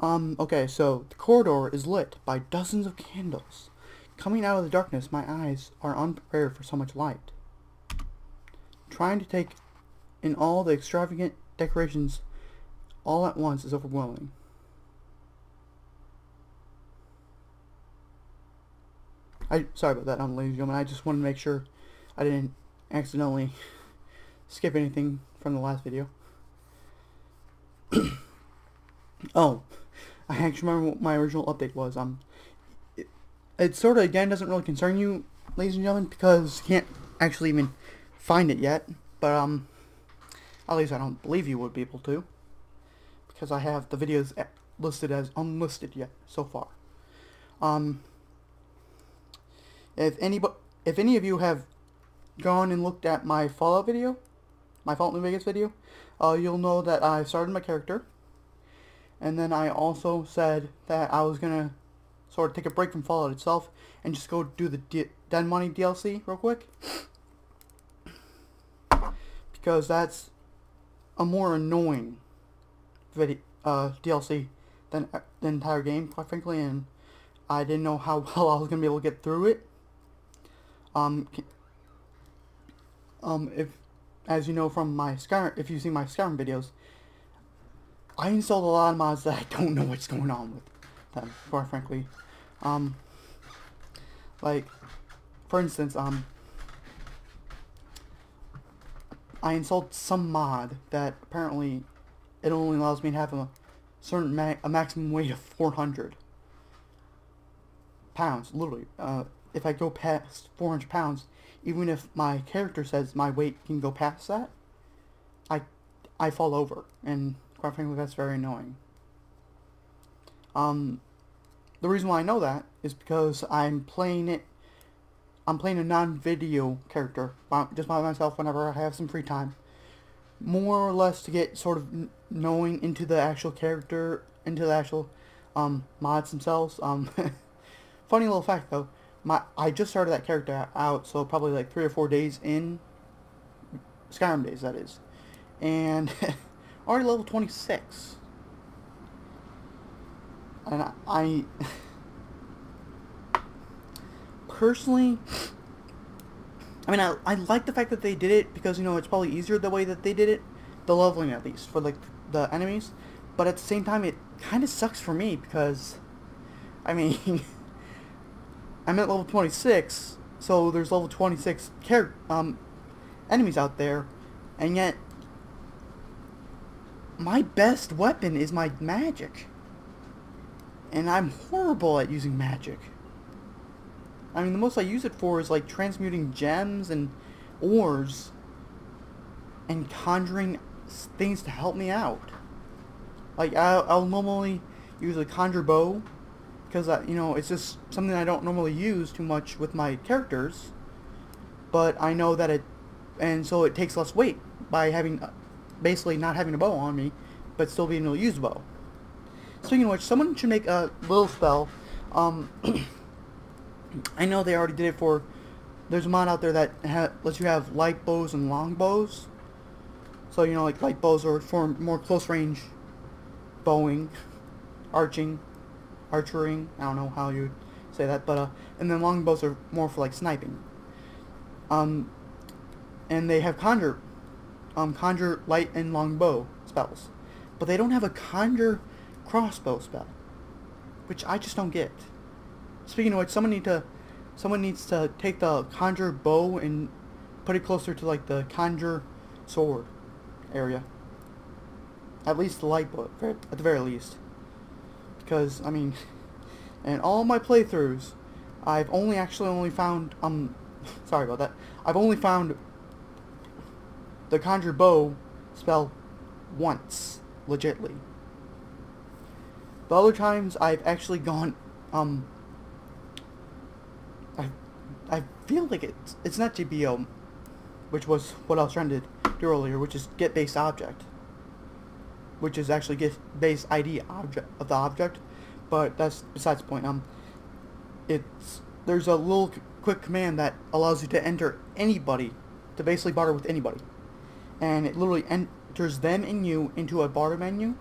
Okay, so the corridor is lit by dozens of candles. Coming out of the darkness, my eyes are unprepared for so much light. Trying to take in all the extravagant decorations all at once is overwhelming. Sorry about that, ladies and gentlemen. I just wanted to make sure I didn't accidentally skip anything from the last video. Oh, I actually remember what my original update was. It sort of, again, doesn't really concern you, ladies and gentlemen, because you can't actually even find it yet. But, at least I don't believe you would be able to, because I have the videos listed as unlisted yet, so far. If any of you have gone and looked at my Fallout video, my Fallout New Vegas video, you'll know that I started my character. And then I also said that I was gonna sort of take a break from Fallout itself and just go do the Dead Money DLC real quick, because that's a more annoying DLC than the entire game, quite frankly, and I didn't know how well I was gonna be able to get through it. If, as you know from my Skyrim, if you've seen my Skyrim videos, I installed a lot of mods that I don't know what's going on with them, quite frankly. Like, for instance, I installed some mod that apparently it only allows me to have a certain maximum weight of 400 pounds, literally. If I go past 400 pounds, even if my character says my weight can go past that, I fall over, and quite frankly, that's very annoying. The reason why I know that is because I'm playing a non-video character, just by myself whenever I have some free time. More or less to get sort of knowing into the actual character, into the actual, mods themselves. Funny little fact though, I just started that character out, so probably like 3 or 4 days in, Skyrim days that is, and already level 26. And I personally, I mean, I like the fact that they did it, because, you know, it's probably easier the way that they did it, the leveling at least, for, like, the enemies. But at the same time, it kind of sucks for me, because, I mean, I'm at level 26, so there's level 26 enemies out there, and yet, my best weapon is my magic. And I'm horrible at using magic. I mean, the most I use it for is like transmuting gems and ores and conjuring things to help me out. Like, I'll normally use a conjure bow, because, you know, it's just something I don't normally use too much with my characters. But I know that and so it takes less weight by having, basically not having a bow on me, but still being able to use the bow. Speaking of which, someone should make a little spell. I know they already did it for, there's a mod out there that lets you have light bows and long bows. So, you know, like light bows are for more close range bowing, archering, I don't know how you would say that, but, and then long bows are more for like sniping. And they have conjure light and long bow spells. But they don't have a conjure crossbow spell, which I just don't get. Speaking of which, someone needs to take the conjure bow and put it closer to like the conjure sword area. At least the light bow, at the very least. Because, I mean, in all my playthroughs, I've only found, sorry about that, I've only found the conjure bow spell once, legitly. The other times I've actually gone, I feel like it's not GBO, which was what I was trying to do earlier, which is get base object, which is actually get base ID object of the object, but that's besides the point. There's a little quick command that allows you to enter anybody, to basically barter with anybody, and it literally enters them and you into a barter menu,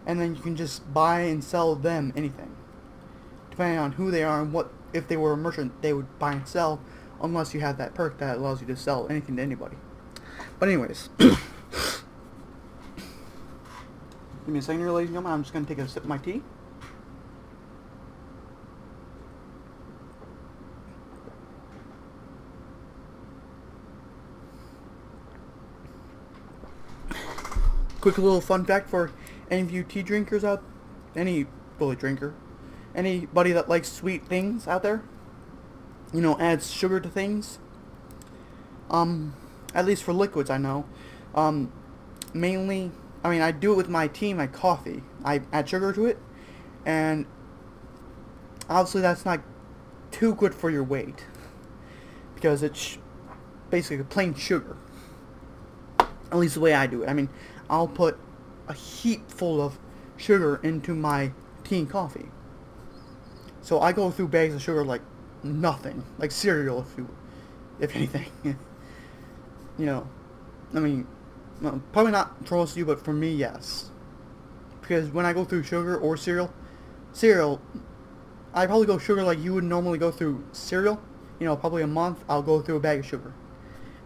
and then you can just buy and sell them anything, depending on who they are and what. If they were a merchant, they would buy and sell, unless you have that perk that allows you to sell anything to anybody. But anyways, give me a second here, ladies and gentlemen. I'm just going to take a sip of my tea. Quick little fun fact for any of you tea drinkers out, any bully drinker, anybody that likes sweet things out there, you know, adds sugar to things. At least for liquids, I know. Mainly, I mean, I do it with my tea, my coffee. I add sugar to it, and obviously that's not too good for your weight because it's basically plain sugar. At least the way I do it. I mean, I'll put a heap full of sugar into my tea and coffee. So I go through bags of sugar like nothing, like cereal, if anything. You know, I mean, well, probably not for most of you, but for me, yes. Because when I go through sugar or cereal, I probably go sugar like you would normally go through cereal. You know, probably a month, I'll go through a bag of sugar,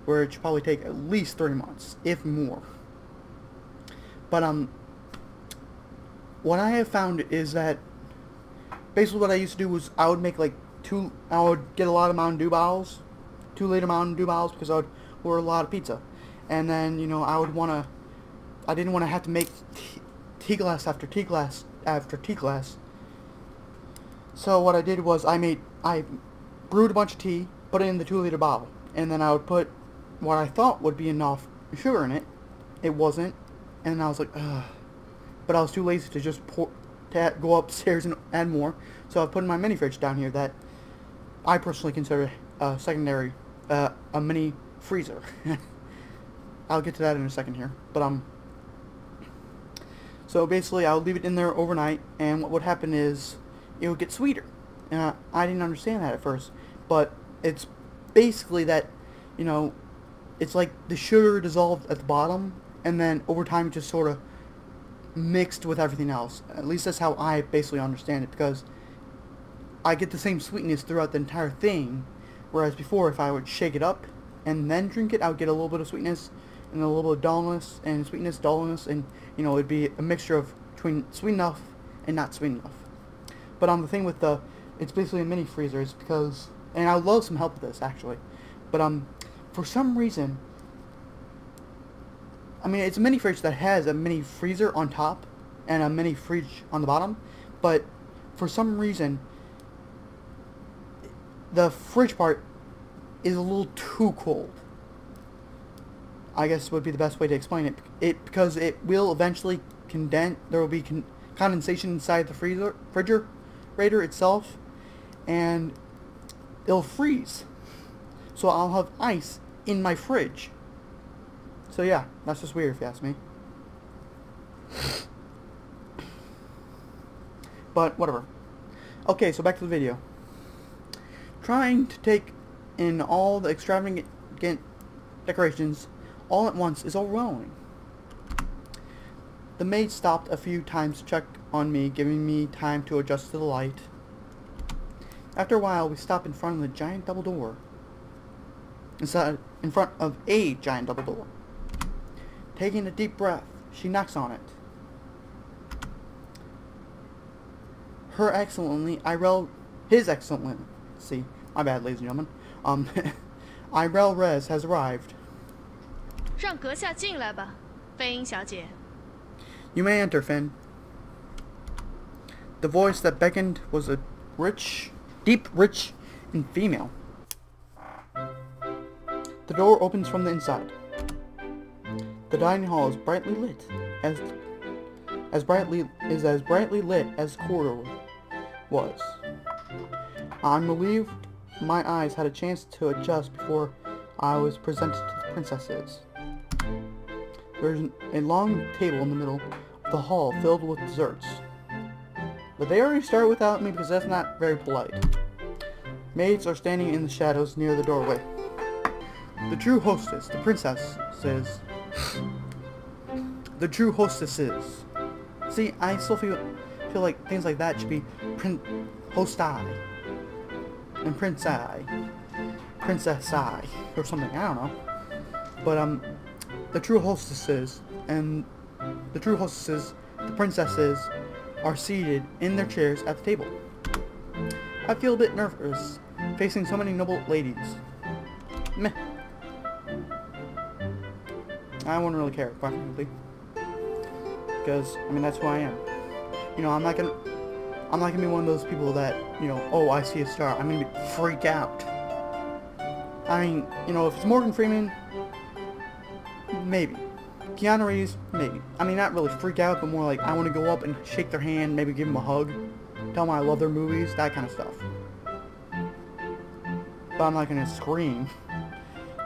where it should probably take at least 3 months, if more. But what I have found is that basically what I used to do was I would make like I would get a lot of Mountain Dew bottles, 2-liter Mountain Dew bottles, because I would order a lot of pizza, and then, you know, I didn't want to have to make tea glass after tea glass after tea glass. So what I did was I brewed a bunch of tea, put it in the 2-liter bottle, and then I would put what I thought would be enough sugar in it. It wasn't, and I was like, ugh. But I was too lazy to just go upstairs and add more, so I put in my mini fridge down here that I personally consider a secondary, a mini freezer. I'll get to that in a second here, but so basically I would leave it in there overnight, and what would happen is it would get sweeter, and I didn't understand that at first, but it's basically that, you know, it's like the sugar dissolved at the bottom, and then over time it just sort of mixed with everything else. At least that's how I basically understand it, because I get the same sweetness throughout the entire thing, whereas before, if I would shake it up and then drink it, I would get a little bit of sweetness and a little bit of dullness, and sweetness, dullness, and, you know, it'd be a mixture of between sweet enough and not sweet enough. But the thing with it's basically a mini freezer, is because, and I would love some help with this actually, but for some reason, I mean, it's a mini fridge that has a mini freezer on top and a mini fridge on the bottom, but for some reason the fridge part is a little too cold. I guess would be the best way to explain it. Because it will eventually condense. There will be condensation inside the refrigerator itself, and it'll freeze. So I'll have ice in my fridge. So yeah, that's just weird if you ask me. But whatever. Okay, so back to the video. Trying to take in all the extravagant decorations all at once is overwhelming. The maid stopped a few times to check on me, giving me time to adjust to the light. After a while, we stopped in front of the giant double door. In front of a giant double door. Taking a deep breath, she knocks on it. His Excellency, my bad, ladies and gentlemen. Irel Rez has arrived. 让阁下进来吧，飞鹰小姐。 You may enter, Finn. The voice that beckoned was a deep, rich, and female. The door opens from the inside. The dining hall is brightly lit, as brightly lit as the corridor was. I'm relieved my eyes had a chance to adjust before I was presented to the princesses. There's a long table in the middle of the hall filled with desserts. But they already started without me because that's not very polite. Maids are standing in the shadows near the doorway. The true hostess, the princess, says... The true hostesses See, I still feel like things like that should be hostai and princessai or something. I don't know. But the true hostesses, the princesses, are seated in their chairs at the table. I feel a bit nervous facing so many noble ladies. Meh. I wouldn't really care, quite frankly. Because, I mean, that's who I am. You know, I'm not gonna be one of those people that, you know, oh, I see a star, I'm gonna freak out. I mean, you know, if it's Morgan Freeman, maybe. Keanu Reeves, maybe. I mean, not really freak out, but more like I want to go up and shake their hand, maybe give them a hug, tell them I love their movies, that kind of stuff. But I'm not gonna scream.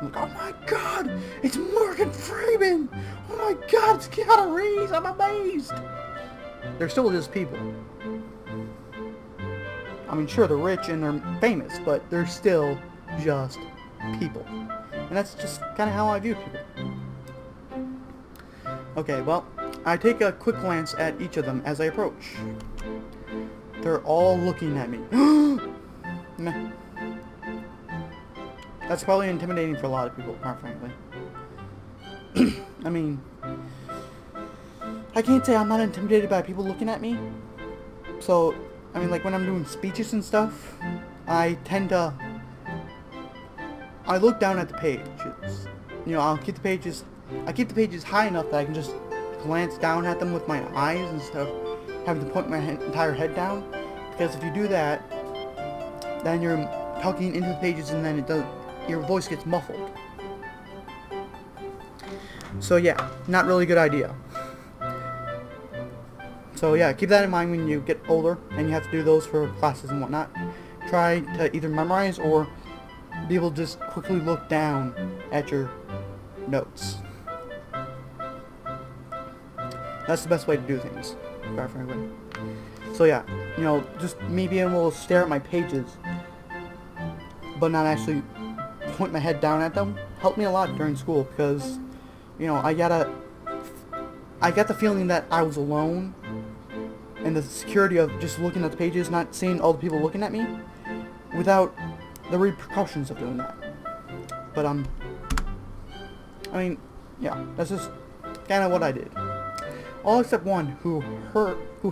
I'm like, oh my god, it's Morgan Freeman! Oh my god, it's Keanu Reeves! I'm amazed! They're still just people. I mean, sure, they're rich and they're famous, but they're still just people. And that's just kind of how I view people. Okay, well, I take a quick glance at each of them as I approach. They're all looking at me. Meh. That's probably intimidating for a lot of people, quite frankly. I mean, I can't say I'm not intimidated by people looking at me. So, I mean, like when I'm doing speeches and stuff, I look down at the pages. You know, I keep the pages high enough that I can just glance down at them with my eyes instead of having to point my entire head down. Because if you do that, then you're talking into the pages and then your voice gets muffled. So yeah, not really a good idea. So yeah, keep that in mind when you get older and you have to do those for classes and whatnot. Try to either memorize or be able to just quickly look down at your notes. That's the best way to do things, quite frankly. So yeah, you know, just me being able to stare at my pages, but not actually point my head down at them, helped me a lot during school because, you know, I got the feeling that I was alone, and the security of just looking at the pages, not seeing all the people looking at me, without the repercussions of doing that. But I mean, yeah, that's just kind of what I did. All except one who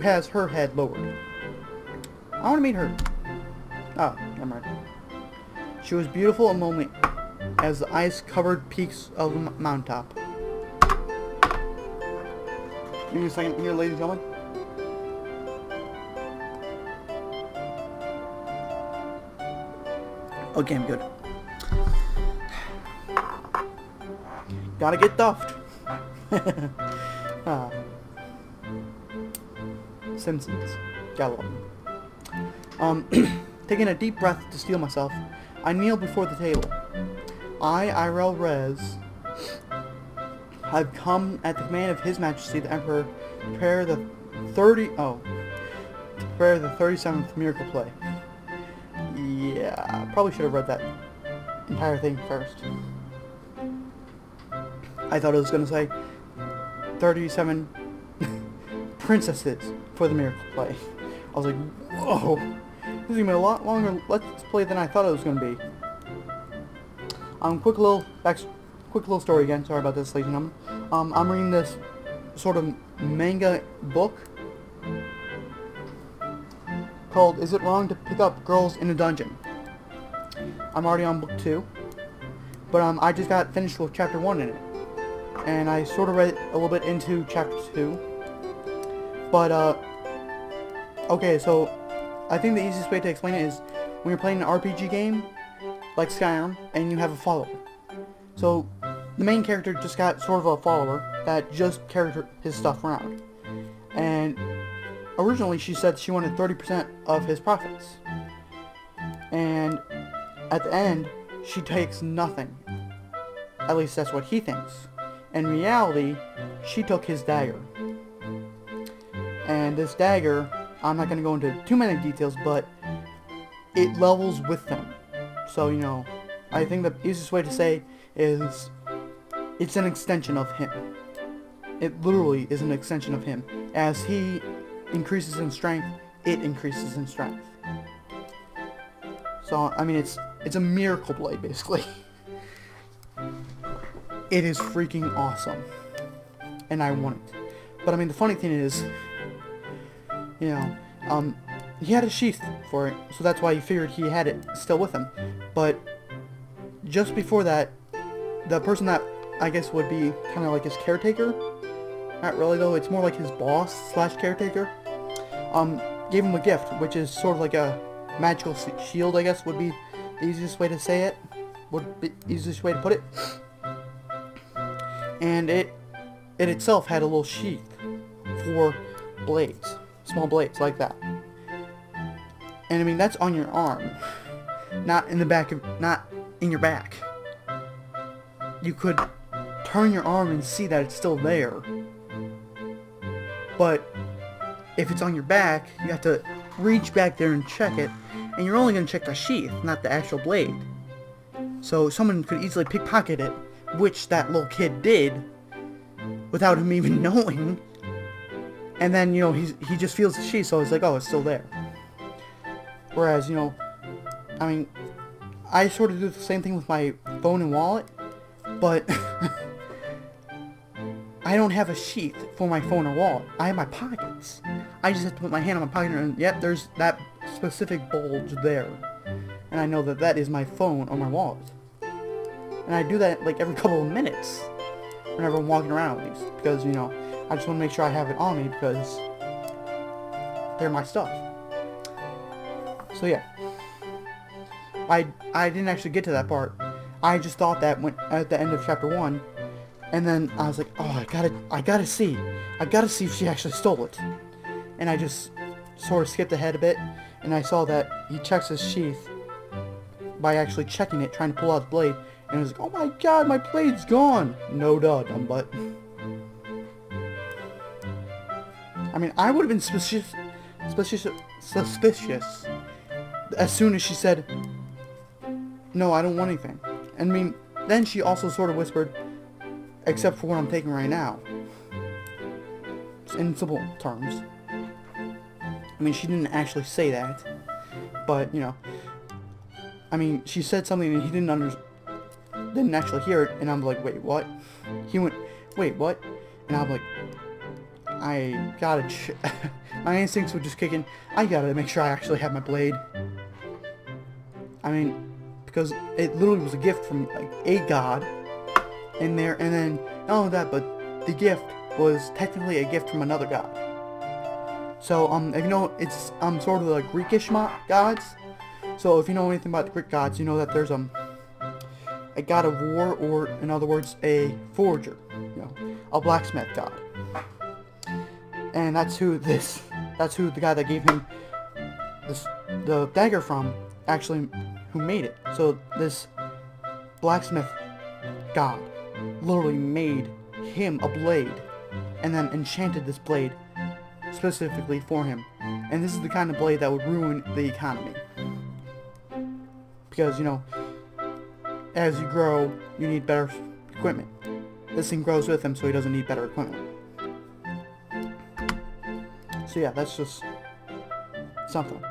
has her head lowered. I want to meet her. Oh, never mind. She was beautiful and lonely as the ice-covered peaks of the mountaintop. Give me a second here, ladies and gentlemen. Okay, I'm good. Gotta get duffed. Simpsons. Gotta love them. Taking a deep breath to steel myself, I kneel before the table. I, Irel Rez, have come at the command of His Majesty the Emperor to prepare the 37th miracle play. Yeah, I probably should have read that entire thing first. I thought it was going to say 37 princesses for the miracle play. I was like, whoa, this is going to be a lot longer let's play than I thought it was going to be. Quick little story again. Sorry about this, ladies and gentlemen. I'm reading this sort of manga book called "Is It Wrong to Pick Up Girls in a Dungeon?" I'm already on book 2, but I just got finished with chapter 1 in it, and I sort of read a little bit into chapter 2. But okay, so I think the easiest way to explain it is when you're playing an RPG game like Skyrim and you have a follower. So the main character just got sort of a follower that just carried his stuff around, and originally she said she wanted 30% of his profits, and at the end she takes nothing. At least that's what he thinks. In reality, she took his dagger, and this dagger, I'm not going to go into too many details, but it levels with them. So, you know, I think the easiest way to say is it's an extension of him. It literally is an extension of him. As he increases in strength, it increases in strength. So, I mean, it's a miracle blade, basically. It is freaking awesome. And I want it. But, I mean, the funny thing is, you know, he had a sheath for it, so that's why he figured he had it still with him. But, just before that, the person that, I guess, would be kind of like his caretaker, not really though, it's more like his boss slash caretaker, gave him a gift, which is sort of like a magical shield, I guess, would be the easiest way to say it, would be the easiest way to put it. And it itself had a little sheath for blades, small blades like that. And I mean, that's on your arm, not in the back of, not in your back. You could turn your arm and see that it's still there. But if it's on your back, you have to reach back there and check it, and you're only going to check the sheath, not the actual blade. So someone could easily pickpocket it, which that little kid did, without him even knowing. And then, you know, he just feels the sheath, so it's like, oh, it's still there. Whereas, you know, I mean, I sort of do the same thing with my phone and wallet, but I don't have a sheath for my phone or wallet. I have my pockets. I just have to put my hand on my pocket and, yep, there's that specific bulge there. And I know that that is my phone or my wallet. And I do that like every couple of minutes whenever I'm walking around with these. Because, you know, I just want to make sure I have it on me because they're my stuff. So yeah. I didn't actually get to that part. I just thought that when at the end of chapter 1. And then I was like, oh, I gotta see if she actually stole it. And I just sort of skipped ahead a bit, and I saw that he checks his sheath by actually checking it, trying to pull out the blade, and I was like, oh my god, my blade's gone! No duh, dumb butt. I mean, I would have been suspicious as soon as she said, no, I don't want anything. I mean, then she also sort of whispered, except for what I'm taking right now. In simple terms. I mean, she didn't actually say that. But, you know. I mean, she said something and he didn't actually hear it. And I'm like, wait, what? He went, wait, what? And I'm like, I gotta my instincts were just kicking. I gotta make sure I actually have my blade. I mean, because it literally was a gift from like, a god in there, and then not only that, but the gift was technically a gift from another god. So if you know, it's sort of the Greekish gods. So if you know anything about the Greek gods, you know that there's a god of war, or in other words, a forger, you know, a blacksmith god. And that's who the guy that gave him the dagger from actually who made it. So this blacksmith god literally made him a blade and then enchanted this blade specifically for him. And this is the kind of blade that would ruin the economy. Because, you know, as you grow, you need better equipment. This thing grows with him, so he doesn't need better equipment. So yeah, that's just something.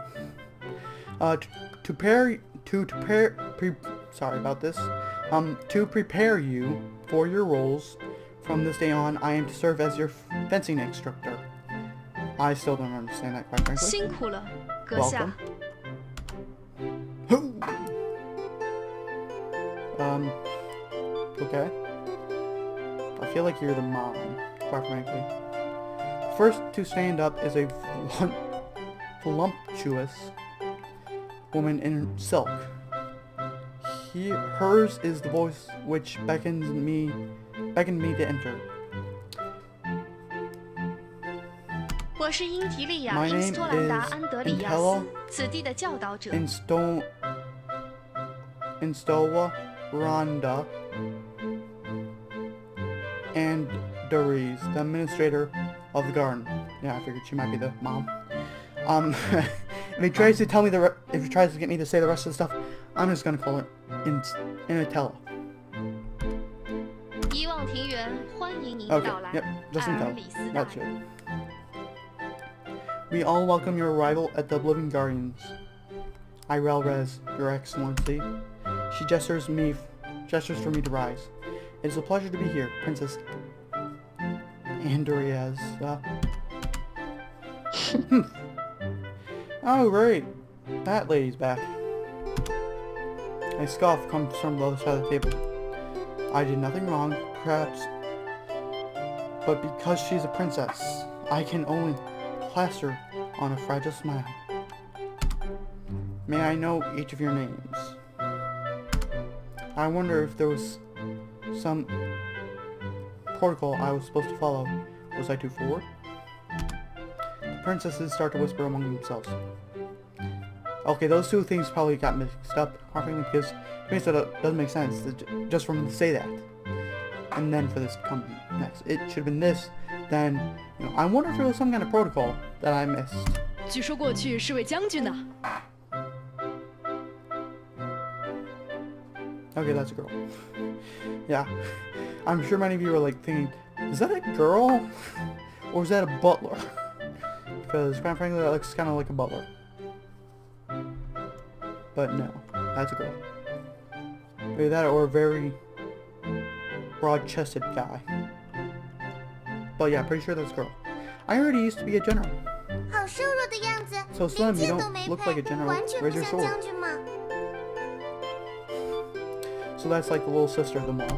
To prepare you for your roles, from this day on, I am to serve as your fencing instructor. I still don't understand that quite frankly. 辛苦了，阁下。 Okay. I feel like you're the mom, quite frankly. First to stand up is a voluptuous woman in silk. Hers is the voice which beckoned me to enter. 我是英提利亚 My 因 name 斯托兰达 is 安德里亚 Intella 斯，此地的教导者。 Instowa Rhonda and Doris, the administrator of the garden. Yeah, I figured she might be the mom. If he tries to tell me if he tries to get me to say the rest of the stuff, I'm just gonna call it Inatella. 遗忘庭园欢迎您。Okay, yep, just in time. That's it. We all welcome your arrival at the Oblivion Guardians. I Relrez, Your Excellency. She gestures for me to rise. It is a pleasure to be here, Princess Andoriaz. Oh, great. That lady's back. A scoff comes from the other side of the table. I did nothing wrong, perhaps, but because she's a princess, I can only plaster on a fragile smile. May I know each of your names? I wonder if there was some protocol I was supposed to follow. Was I too forward? The princesses start to whisper among themselves. Okay, those two things probably got mixed up, because to me that doesn't make sense just for them to say that. And then for this to come next. It should have been this, then, I wonder if there was some kind of protocol that I missed. 据说过去是位将军呢。 Okay, that's a girl. Yeah. I'm sure many of you are like thinking, is that a girl? Or is that a butler? Because quite frankly that looks kind of like a butler. But no, that's a girl. Maybe that or a very broad-chested guy. But yeah, pretty sure that's a girl. I already used to be a general. So slim, you don't look like a general. Where's your sword? So that's like the little sister of them all.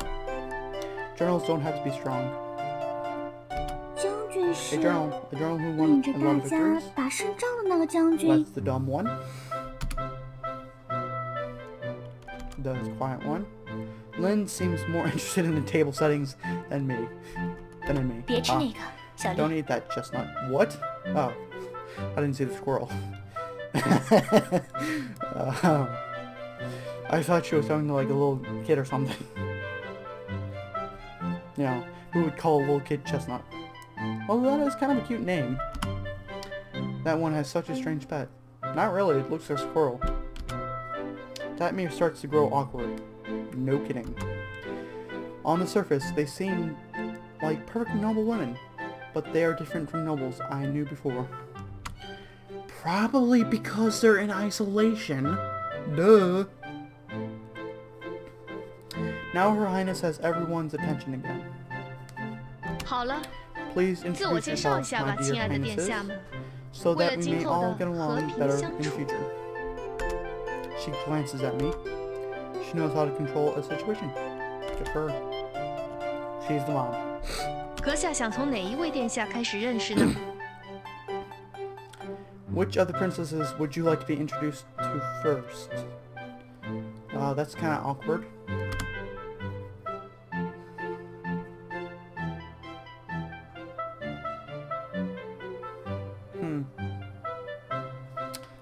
Generals don't have to be strong. A general who won a lot of victories. That's the dumb one. The quiet one. Lynn seems more interested in the table settings than me. In me. Don't eat that chestnut. What? Oh. I didn't see the squirrel. I thought she was talking to like a little kid or something. Who would call a little kid Chestnut? Well, that is kind of a cute name. That one has such a strange pet. Not really, it looks like a squirrel. Tatmir starts to grow awkward. No kidding. On the surface, they seem like perfect noble women, but they are different from nobles I knew before. Probably because they're in isolation. Duh. Now Her Highness has everyone's attention again. 好了， Please 自我 introduce 介绍一 yourself, 下吧， my 亲 dear 爱的殿 Highnesses, 下们。 so 为 that 了 we 今 may 后 all 的 get 和 along 平 better 相 in the 处， future. She glances at me. She knows how to control a situation. Good for her. She's the mom. 阁下想从哪一位殿下开始认识呢？ Which of the princesses would you like to be introduced to first? That's kind of awkward.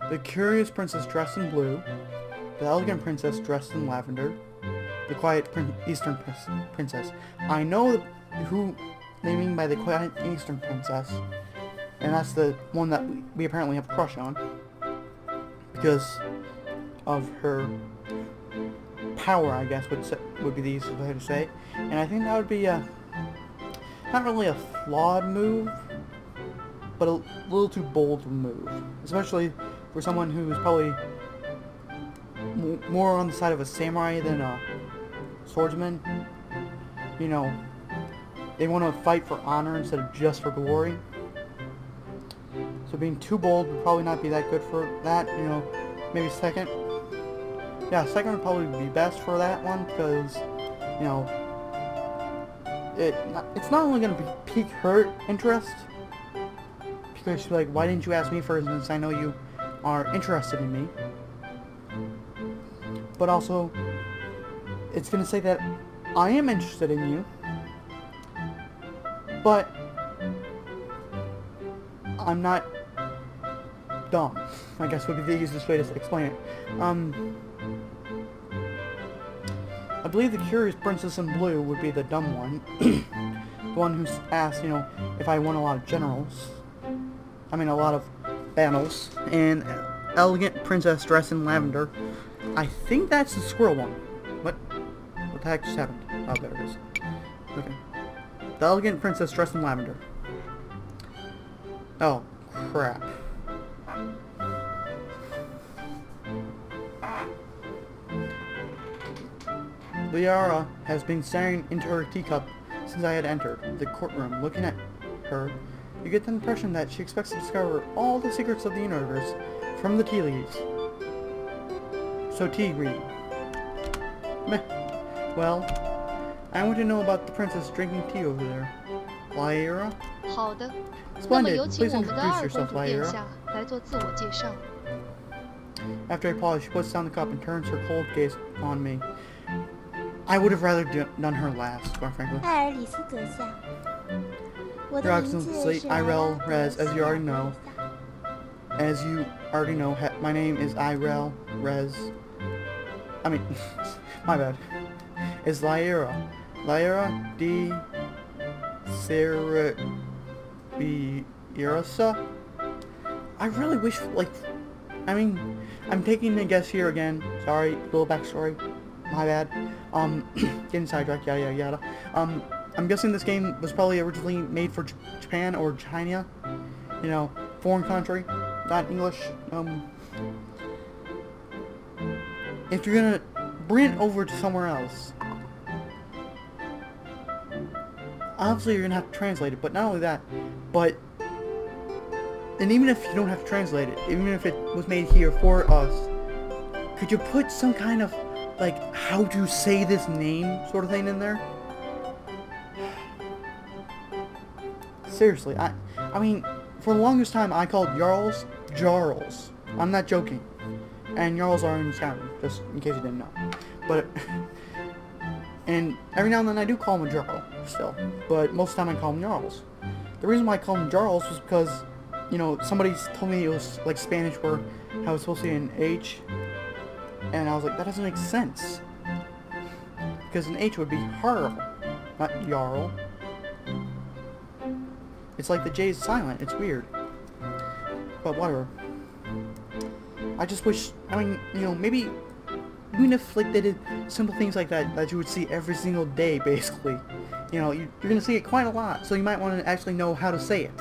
The curious princess dressed in blue, the elegant princess dressed in lavender, the quiet eastern princess. I know who they mean by the quiet eastern princess, and that's the one that we apparently have a crush on because of her power, I guess would be the easiest way to say. And I think that would be not really a flawed move, but a little too bold of a move, especially for someone who's probably more on the side of a samurai than a swordsman. They want to fight for honor instead of just for glory. So being too bold would probably not be that good for that, maybe second. Yeah, second would probably be best for that one because, it's not only going to pique her interest, because she's like, why didn't you ask me first since I know you are interested in me, but also it's going to say that I am interested in you, but I'm not dumb, I guess would be the easiest way to explain it. I believe the curious princess in blue would be the dumb one. The one who's asked, if I won a lot of a lot of battles. And elegant princess dressed in lavender. I think that's the squirrel one. What the heck just happened? Oh, there it is. Okay. The elegant princess dressed in lavender. Oh, crap. Liara has been staring into her teacup since I had entered the courtroom. Looking at her, you get the impression that she expects to discover all the secrets of the universe from the tea leaves. So tea reading. Meh. Well, I want to know about the princess drinking tea over there. Lyra? 好的，那么 Splendid. 有请 Please 我们的 introduce 二公 yourself, 主殿 Lyra. 下来做自我介绍。 After I pause, she puts down the cup and turns her cold gaze on me. I would have rather done her last, quite frankly. 艾尔里斯阁下，我 Your 的名字 Excellency, 是莱拉 Irel 德 Rez, 西 as you 亚 already 阁 know. 下。 As you already know, my name is Irel Rez. I mean, my bad. Is Lyra. Lyra D. Irasa? I really wish, like, I mean, I'm taking a guess here again. Sorry, little backstory. My bad. Getting sidetracked, yada yada yada. I'm guessing this game was probably originally made for Japan or China. You know, foreign country, not English. If you're gonna bring it over to somewhere else, obviously you're gonna have to translate it, but not only that, and even if you don't have to translate it, even if it was made here for us, could you put some kind of, like, how to say this name sort of thing in there? Seriously, I mean, for the longest time I called Jarls, Jarls. I'm not joking. And Jarls are in Skyrim, just in case you didn't know. But, and every now and then I do call him a Jarl, still. But most of the time I call him Jarls. The reason why I call him Jarls was because, you know, somebody told me it was like Spanish where how it's supposed to be an H. And I was like, that doesn't make sense. Because an H would be Harl, not Jarl. It's like the J is silent, it's weird. But whatever. I just wish, I mean, you know, maybe, even if, like, they did simple things like that, that you would see every single day, basically. You know, you're gonna see it quite a lot, so you might want to actually know how to say it.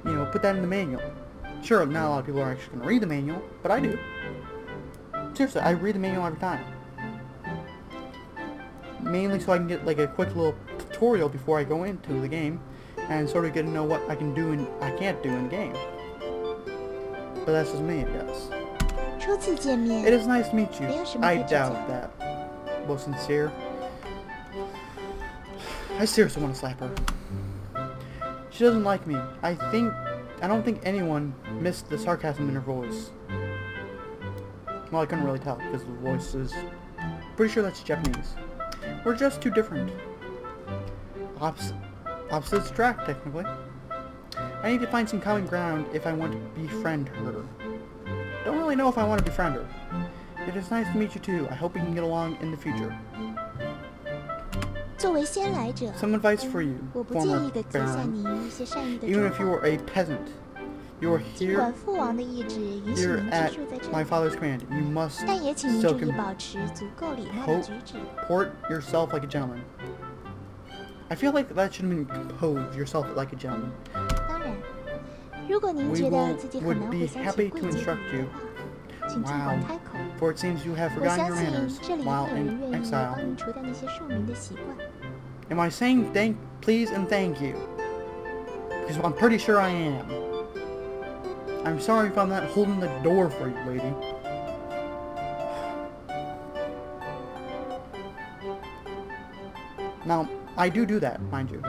You know, put that in the manual. Sure, not a lot of people are actually gonna read the manual, but I do. Seriously, I read the manual every time. Mainly so I can get, like, a quick little tutorial before I go into the game, and sort of get to know what I can do and I can't do in the game. But that's just me, I guess. 初次见面， It is nice to meet you. 没有什么 I 可指教 doubt that. Well, sincere. I seriously want to slap her. She doesn't like me. I don't think anyone missed the sarcasm in her voice. Well, I couldn't really tell because the voice is pretty sure that's Japanese. We're just too different. Opposites attract, technically. I need to find some common ground if I want to befriend her. Don't really know if I want to befriend her. It is nice to meet you too. I hope we can get along in the future. 作为先来者， Some advice for you, 我不介 former 意的接下 baron. 您一些善意的 Even 祝 if you 福。 were a peasant, you are 尽 here 管父王的意志允许 here 您 at 居住在这 my 里， father's command. You must 但也请您 still 注意保持足够礼貌的举止。 comport yourself like a gentleman. I feel like that should mean compose yourself like a gentleman. 当然，如果您 We 觉得 will 自己可 would 能 be 会想起 happy 贵 to 阶礼 instruct 仪 you. 的话，请尽管 Wow. 开口。 For it seems you have 我 forgotten 相 your 信 manners 这里一定 while 有人 in 愿意 exile. 帮您除掉那些庶民的习惯。 Am I saying please and thank you? Because I'm pretty sure I am. I'm sorry if I'm not holding the door for you, lady. Now, I do that, mind you.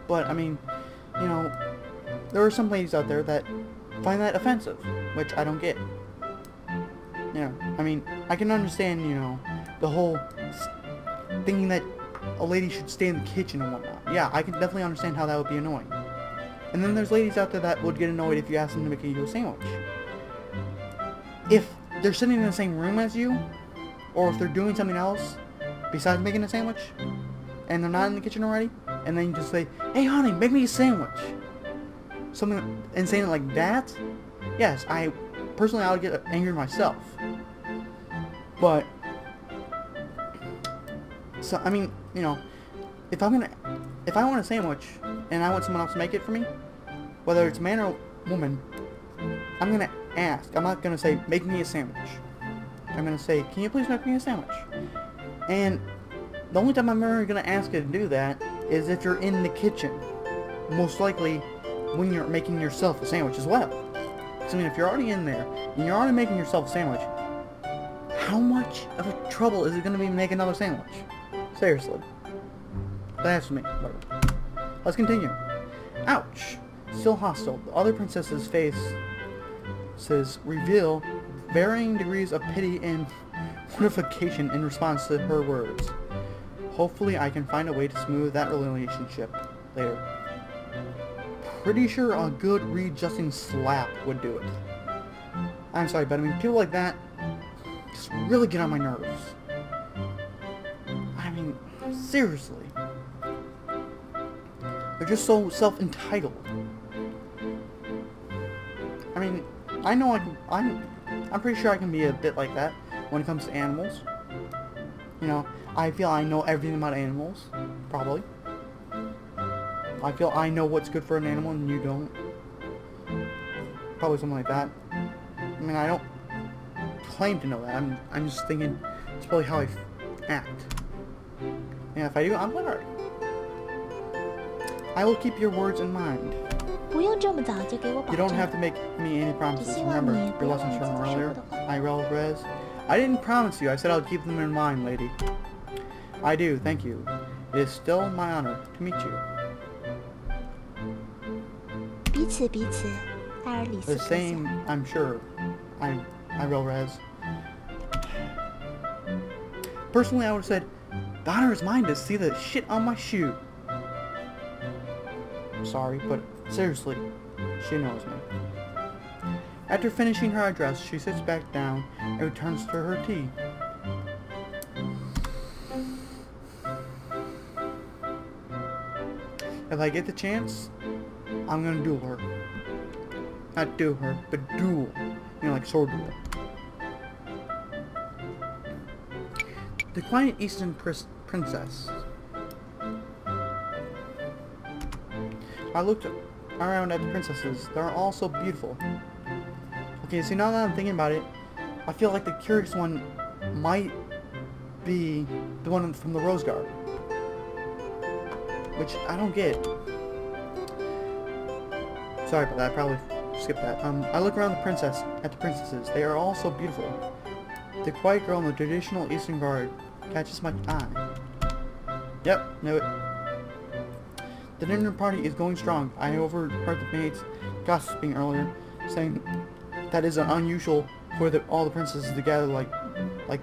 But, I mean, you know, there are some ladies out there that find that offensive, which I don't get. You know, I mean, I can understand, you know, the whole thinking that a lady should stay in the kitchen and whatnot. Yeah, I can definitely understand how that would be annoying. And then there's ladies out there that would get annoyed if you ask them to make you a sandwich. If they're sitting in the same room as you, or if they're doing something else besides making a sandwich, and they're not in the kitchen already, and then you just say, "Hey honey, make me a sandwich." Something insane like that, yes, I would get angry myself. But, so, I mean, you know, if I'm gonna if I want a sandwich and I want someone else to make it for me, whether it's man or woman, I'm gonna ask. I'm not gonna say, make me a sandwich. I'm gonna say, can you please make me a sandwich? And the only time I'm ever gonna ask you to do that is if you're in the kitchen. Most likely when you're making yourself a sandwich as well. Because I mean, if you're already in there and you're already making yourself a sandwich, how much of a trouble is it gonna be to make another sandwich? Seriously. That's me. Whatever. Let's continue. Ouch. Still hostile. The other princess's face says reveal varying degrees of pity and mortification in response to her words. Hopefully I can find a way to smooth that relationship later. Pretty sure a good readjusting slap would do it. I'm sorry, but I mean, people like that just really get on my nerves. I mean, seriously. They're just so self-entitled. I mean, I know I'm pretty sure I can be a bit like that when it comes to animals. You know, I feel I know everything about animals, probably. I feel I know what's good for an animal and you don't. Probably something like that. I mean, I don't claim to know that. I'm just thinking it's probably how I act. And if I do, I'm glad. I will keep your words in mind. 不用这么早就给我保 You don't 证。 have to make me any promises. 只希望 Remember 你不 your 要 lessons 忘 from 记说 earlier. 过的话。 I Rez. I didn't promise you. I said I'll keep them in mind, lady. I do. Thank you. It is still my honor to meet you. 彼此彼此，艾尔里斯 The 阁下。 same, I'm sure. I Rez. Personally, I would have said, the honor is mine to see the shit on my shoe. Sorry, but seriously, she knows me. After finishing her address, she sits back down and returns to her tea. If I get the chance, I'm gonna duel her. Not duel her, but duel. You know, like sword duel. The quiet Eastern princess. I looked around at the princesses. They're all so beautiful. Okay, see, now that I'm thinking about it, I feel like the curious one might be the one from the Rose Garden. Which I don't get. Sorry about that, I probably skipped that. I look around at the princesses. They are all so beautiful. The quiet girl in the traditional Eastern Guard catches my eye. Yep, knew it. The dinner party is going strong. I overheard the maids gossiping earlier, saying that is unusual for all the princesses to gather like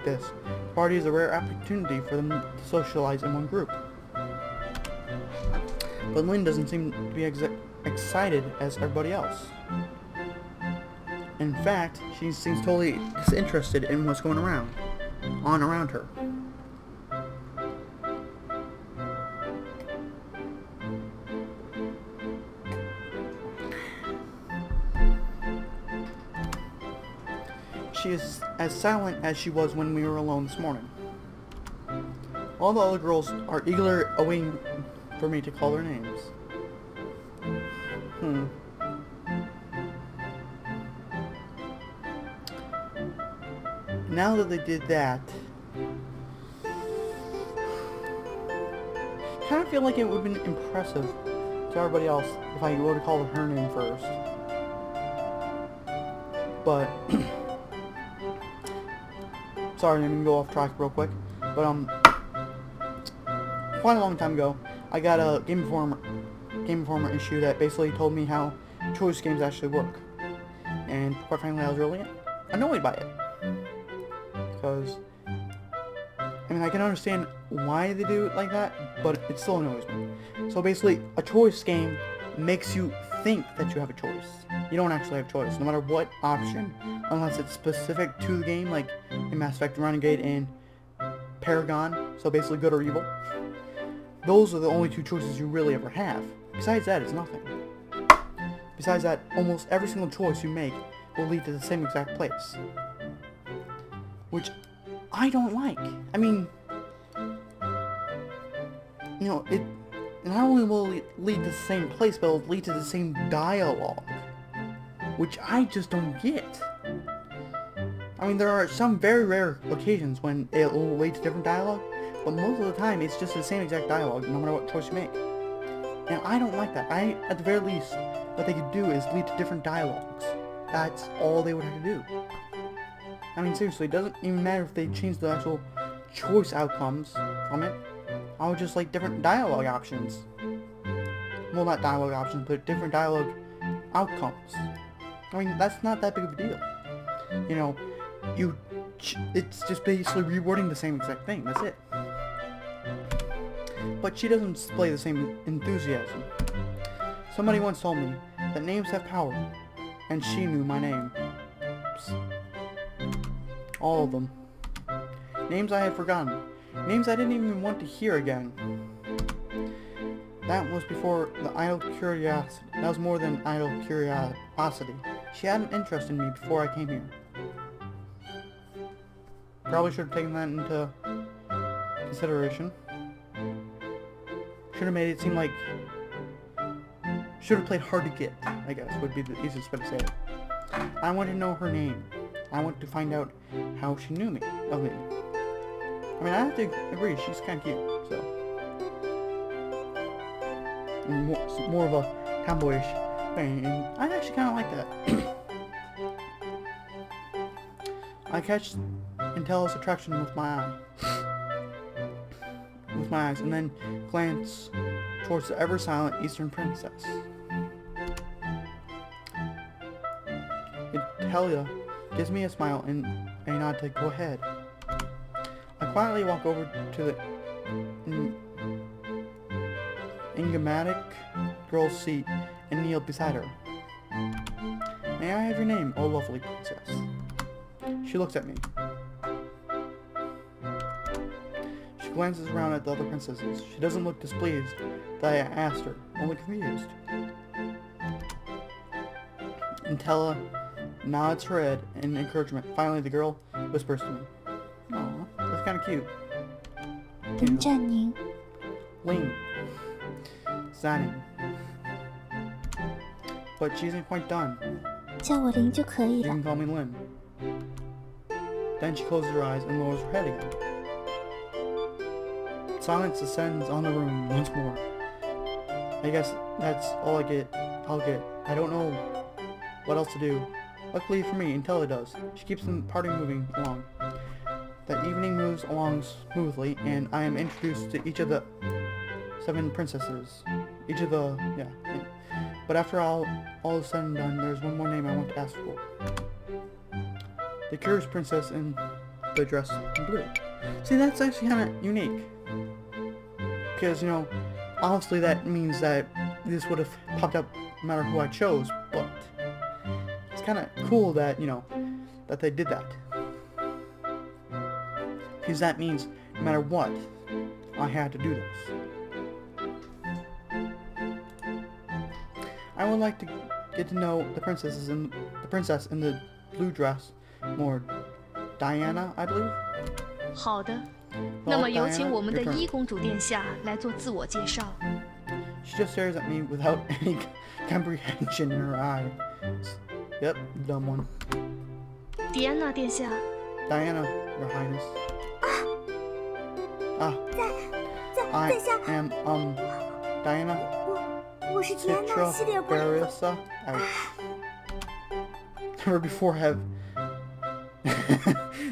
this. The party is a rare opportunity for them to socialize in one group. But Lynn doesn't seem to be excited as everybody else. In fact, she seems totally disinterested in what's going around her. She is as silent as she was when we were alone this morning. All the other girls are eagerly awaiting for me to call their names. Now that they did that, kind of feel like it would have been impressive to everybody else if I would have called her name first. But sorry, I'm gonna go off track real quick. But quite a long time ago, I got a Game Informer issue that basically told me how choice games actually work, and quite frankly, I was really annoyed by it. Because, I mean, I can understand why they do it like that, but it still annoys me. So basically, a choice game makes you think that you have a choice. You don't actually have a choice, no matter what option, unless it's specific to the game, like in Mass Effect Renegade and Paragon, so basically good or evil. Those are the only two choices you really ever have. Besides that, it's nothing. Besides that, almost every single choice you make will lead to the same exact place. Which I don't like. I mean, you know, not only will it lead to the same place, but it'll lead to the same dialogue, which I just don't get. I mean, there are some very rare occasions when it will lead to different dialogue, but most of the time it's just the same exact dialogue, no matter what choice you make. And I don't like that. At the very least, what they could do is lead to different dialogues. That's all they would have to do. I mean, seriously, it doesn't even matter if they change the actual choice outcomes from it. I would just like different dialogue options. Well, not dialogue options, but different dialogue outcomes. I mean, that's not that big of a deal. You know, it's just basically rewording the same exact thing. That's it. But she doesn't display the same enthusiasm. Somebody once told me that names have power, and she knew my name. All of them. Names I had forgotten. Names I didn't even want to hear again. That was before the idle curiosity. That was more than idle curiosity. She had an interest in me before I came here. Probably should have taken that into consideration. Should have made it seem like... Should have played hard to get, I guess, would be the easiest way to say it. I wanted to know her name. I wanted to find out how she knew me, of me. I mean, I have to agree, she's kind of cute, so. And more of a tomboyish thing, and I actually kind of like that. I catch Intella's attraction with my eye. With my eyes, and then glance towards the ever-silent Eastern Princess. Intella gives me a smile and a nod to go ahead. I quietly walk over to the enigmatic girl's seat and kneel beside her. May I have your name, oh lovely princess? She looks at me. She glances around at the other princesses. She doesn't look displeased that I asked her, only confused. Intella nods her head in encouragement. Finally, the girl whispers to me. Aw, that's kind of cute. Ling. Zanning. But she isn't quite done. You can call me Lin. Then she closes her eyes and lowers her head again. Silence descends on the room once more. I guess that's all I'll get. I don't know what else to do. Luckily for me, Intella does. She keeps the party moving along. The evening moves along smoothly, and I am introduced to each of the 7 princesses. But after all is said and done, there's one more name I want to ask for. The curious princess in the dress in blue. See, that's actually kind of unique. Because, you know, obviously that means that this would have popped up no matter who I chose, but it's kind of cool that, you know, that they did that. Because that means no matter what, I had to do this. I would like to get to know the princess in the blue dress more. Diana, I believe. 好的，那么有请我们的一公主殿下来做自我介绍。 She just stares at me without any comprehension in her eye. Yep, dumb one. 迪安娜殿下。 Diana, Your Highness. I am Diana. 我是迪安娜系列博里萨。 Ouch.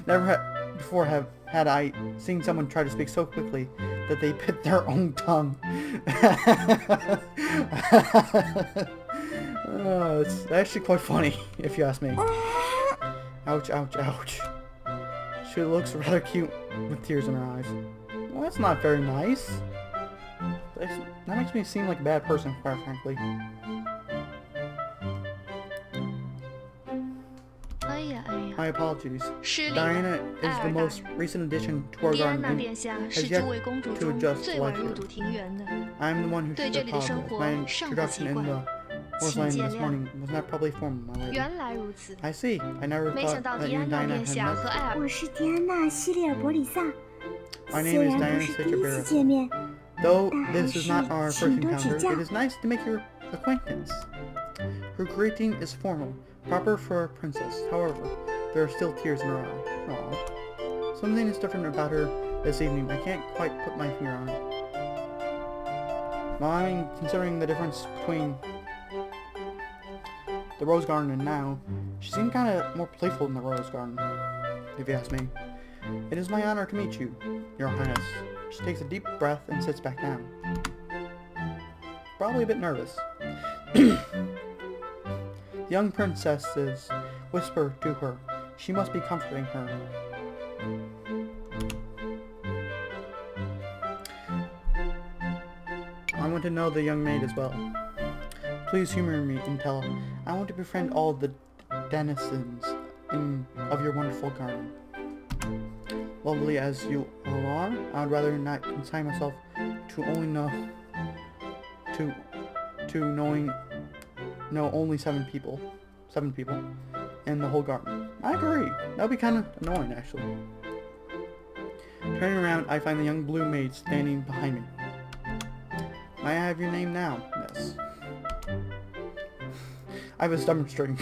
Never before had I seen someone try to speak so quickly that they bit their own tongue. It's actually quite funny, if you ask me. Ouch, ouch, ouch. She looks rather cute with tears in her eyes. Well, that's not very nice. That makes me seem like a bad person, quite frankly. My apologies. Diana is the most recent addition to our garden and has yet to adjust to life here. I am the one who should apologize. My introduction in the Forest Land this morning was not properly formed, my lady. I see. I never thought that you and Diana had met. 我是迪安娜西利尔伯里萨。 My name is Diana Stitcher Barrett. Though this is not our 请 first 多指 encounter, 教 it is nice to make your acquaintance. Her greeting is formal, proper for a princess. However, there are still tears in her eye. Aww. Something is different about her this evening. I can't quite put my finger on it. Well, I mean, considering the difference between the Rose Garden and now, she seemed kind of more playful in the Rose Garden, if you ask me. It is my honor to meet you, Your Highness. She takes a deep breath and sits back down. Probably a bit nervous. The young princesses whisper to her. She must be comforting her. I want to know the young maid as well. Please humor me and tell I want to befriend all the denizens of your wonderful garden. Lovely as you all are, I would rather not consign myself to only know only 7 people in the whole garden. I agree. That would be kind of annoying, actually. Turning around, I find the young blue maid standing behind me. May I have your name now, miss? I have a stomach string.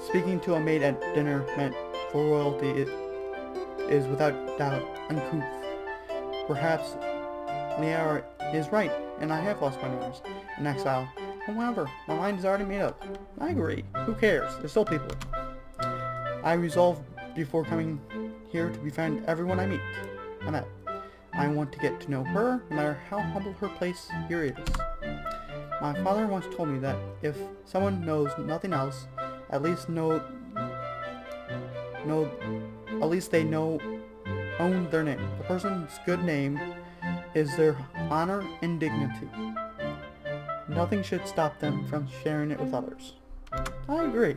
Speaking to a maid at dinner meant for royalty is without doubt uncouth. Perhaps Liara is right, and I have lost my manners in exile. However, my mind is already made up. I agree. Who cares? There's still people. I resolved before coming here to befriend everyone I met. I want to get to know her, no matter how humble her place here is. My father once told me that if someone knows nothing else, at least they own their name. The person's good name is their honor and dignity. Nothing should stop them from sharing it with others. I agree.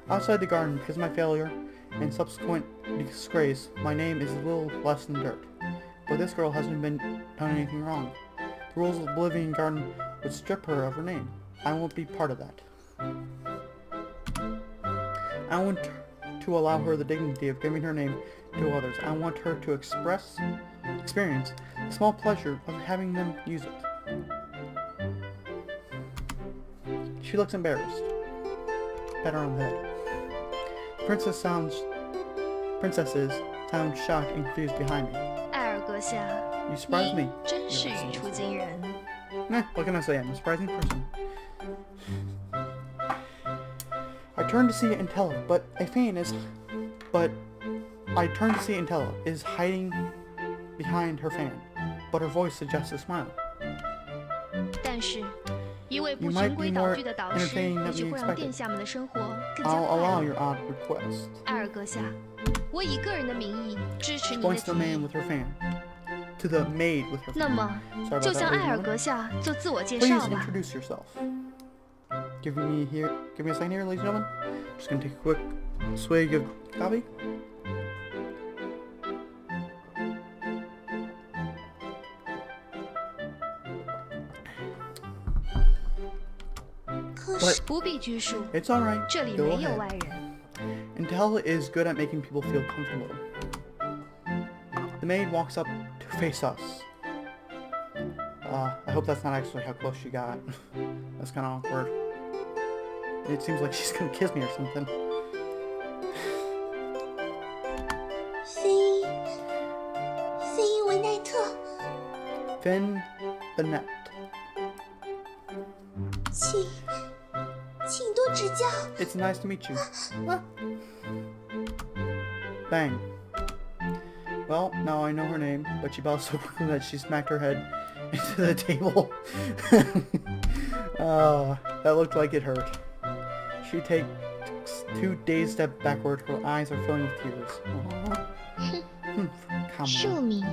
Outside the garden, because of my failure and subsequent disgrace, my name is a little less than dirt. But this girl hasn't done anything wrong. The rules of the Oblivion Garden would strip her of her name. I won't be part of that. I want to allow her the dignity of giving her name to others. I want her to experience the small pleasure of having them use it. She looks embarrassed. Pat her on the head. Princesses sound shocked and confused behind me. 艾尔阁下， You surprise me. 你真是语出惊人。 What can I say? I'm a surprising person. I turn to see Intella, but I turn to see Intella is hiding behind her fan, but her voice suggests a smile. 但是，一位 You 不 might 循 be 规蹈 more 矩的导师， entertaining than 也许 we 会让 expected. 殿下们的生活更加 I'll 快 allow 乐。 your odd request. 艾尔阁下，我以个人的名义支持 She 您的 points to 提 the man 议。 with her fan. To the maid with her 那 fan. 么， Sorry 就 about 向 that, 艾尔 ladies and 阁下做自我介 gentlemen. 绍 Please 吧。 introduce yourself. Give me a second here, ladies and gentlemen. Just gonna take a quick swig of coffee. But 不必拘束， it's alright. 这里 Go 没有 ahead. 外人。 Intella is good at making people feel comfortable. The maid walks up to face us. I hope that's not actually how close she got. That's kind of awkward. It seems like she's gonna kiss me or something. 菲维奈特， Finn the net. 请多指教。 It's nice to meet you. Bang. Well, now I know her name, but she bows so quickly that she smacked her head into the table. Oh, that looked like it hurt. She takes 2 dazed steps backward. Her eyes are filling with tears. Come on. 庶民。